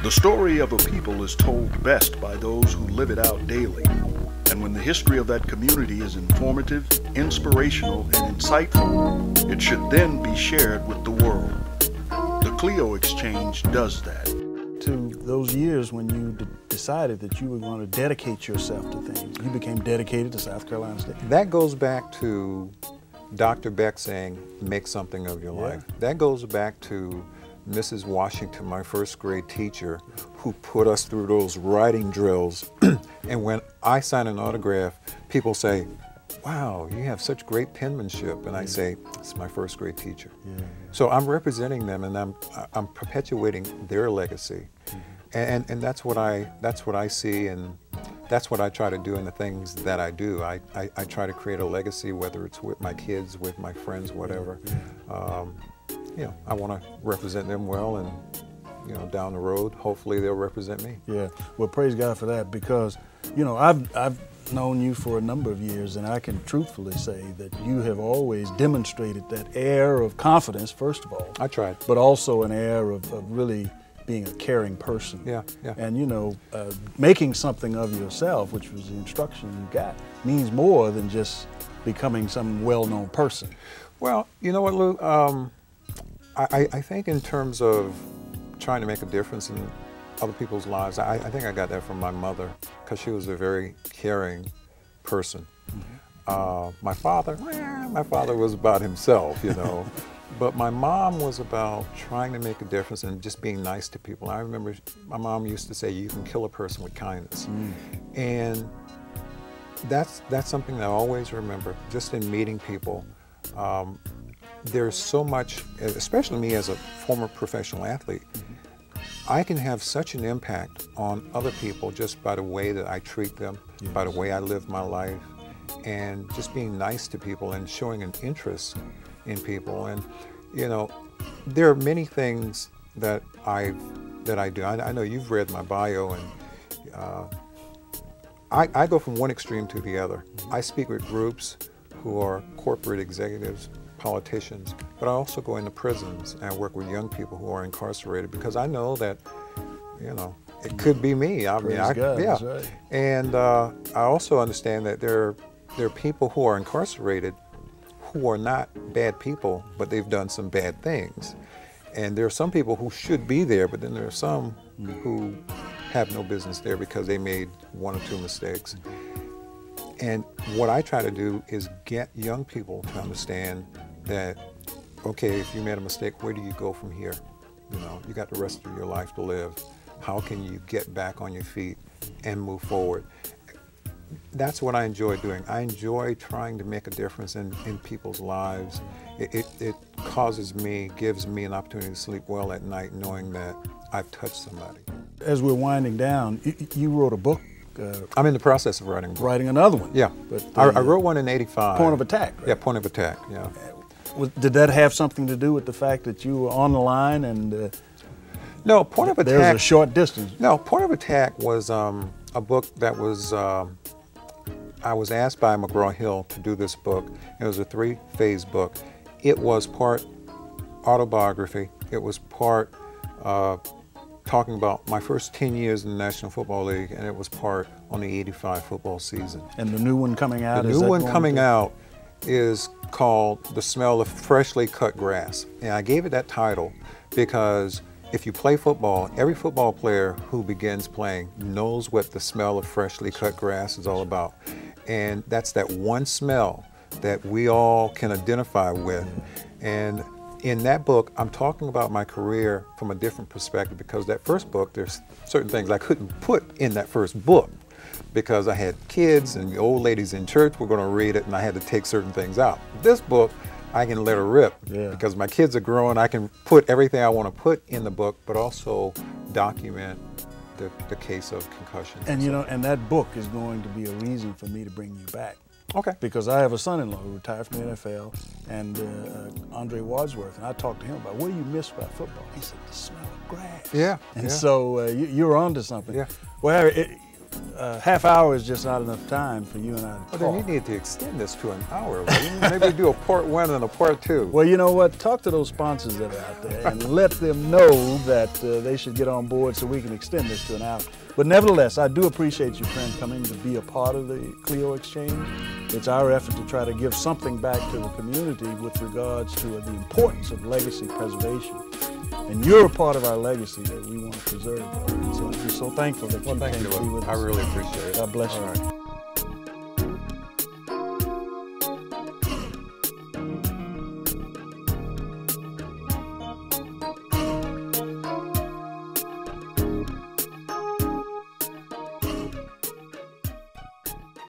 The story of a people is told best by those who live it out daily. And when the history of that community is informative, inspirational, and insightful, it should then be shared with the world. The Clio Exchange does that. To those years when you decided that you were going to dedicate yourself to things, you became dedicated to South Carolina State. That goes back to Dr. Beck saying, make something of your life. That goes back to Mrs. Washington, my first grade teacher, who put us through those writing drills. And when I sign an autograph, people say, wow, you have such great penmanship. And I say, it's my first grade teacher. So I'm representing them, and I'm perpetuating their legacy. And that's what I see, and that's what I try to do in the things that I do. I try to create a legacy, whether it's with my kids, with my friends, whatever. You know, I want to represent them well, and you know, down the road, hopefully they'll represent me. Yeah, well, praise God for that, because you know, I've known you for a number of years, and I can truthfully say that you have always demonstrated that air of confidence, first of all. I tried. But also an air of really being a caring person. Yeah. And you know, making something of yourself, which was the instruction you got, means more than just becoming some well-known person. Well, you know what, Lou? I think in terms of trying to make a difference in other people's lives, I think I got that from my mother, because she was a very caring person. My father was about himself, you know. But my mom was about trying to make a difference and just being nice to people. I remember my mom used to say, you can kill a person with kindness. And that's something that I always remember, just in meeting people. There's so much, especially me as a former professional athlete, I can have such an impact on other people just by the way that I treat them, by the way I live my life, and just being nice to people and showing an interest in people. And you know, there are many things that I do. I know you've read my bio, and I go from one extreme to the other. I speak with groups who are corporate executives, politicians, but I also go into prisons and work with young people who are incarcerated, because I know that, you know, it could be me. I mean, That's right. And I also understand that there are people who are incarcerated who are not bad people, but they've done some bad things. And there are some people who should be there, but then there are some who have no business there because they made one or two mistakes. And what I try to do is get young people to understand that, okay, if you made a mistake, where do you go from here? You know, you got the rest of your life to live. How can you get back on your feet and move forward? That's what I enjoy doing. I enjoy trying to make a difference in people's lives. It causes me, gives me an opportunity to sleep well at night knowing that I've touched somebody. As we're winding down, you wrote a book. I'm in the process of writing a book. Writing another one. Yeah. But I wrote one in '85. Point of Attack. Right? Yeah, Point of Attack, yeah. Did that have something to do with the fact that you were on the line and no, Point of Attack. There's a short distance. No, Point of Attack was a book that was, I was asked by McGraw-Hill to do this book. It was a 3-phase book. It was part autobiography. It was part talking about my first 10 years in the National Football League, and it was part on the '85 football season. And the new one coming out? The new one coming out is called The Smell of Freshly Cut Grass. And I gave it that title because if you play football, every football player who begins playing knows what the smell of freshly cut grass is all about. And that's that one smell that we all can identify with. And in that book, I'm talking about my career from a different perspective, because that first book, there's certain things I couldn't put in that first book because I had kids and the old ladies in church were going to read it, and I had to take certain things out. This book, I can let her rip because my kids are growing. I can put everything I want to put in the book, but also document the case of concussion. And you know, and that book is going to be a reason for me to bring you back. Okay. Because I have a son-in-law who retired from the NFL, and Andre Wadsworth, and I talked to him about, what do you miss about football? He said, the smell of grass. Yeah. And so you're onto something. Yeah. Well, half hour is just not enough time for you and I to Well, then you need to extend this to an hour. Maybe do a part 1 and a part 2. Well, you know what? Talk to those sponsors that are out there and let them know that they should get on board so we can extend this to an hour. But nevertheless, I do appreciate you, friend, coming to be a part of the Clio Exchange. It's our effort to try to give something back to the community with regards to the importance of legacy preservation. And you're a part of our legacy that we want to preserve. So I'm just so thankful that you came to be with us. I really appreciate it. God bless you. All right.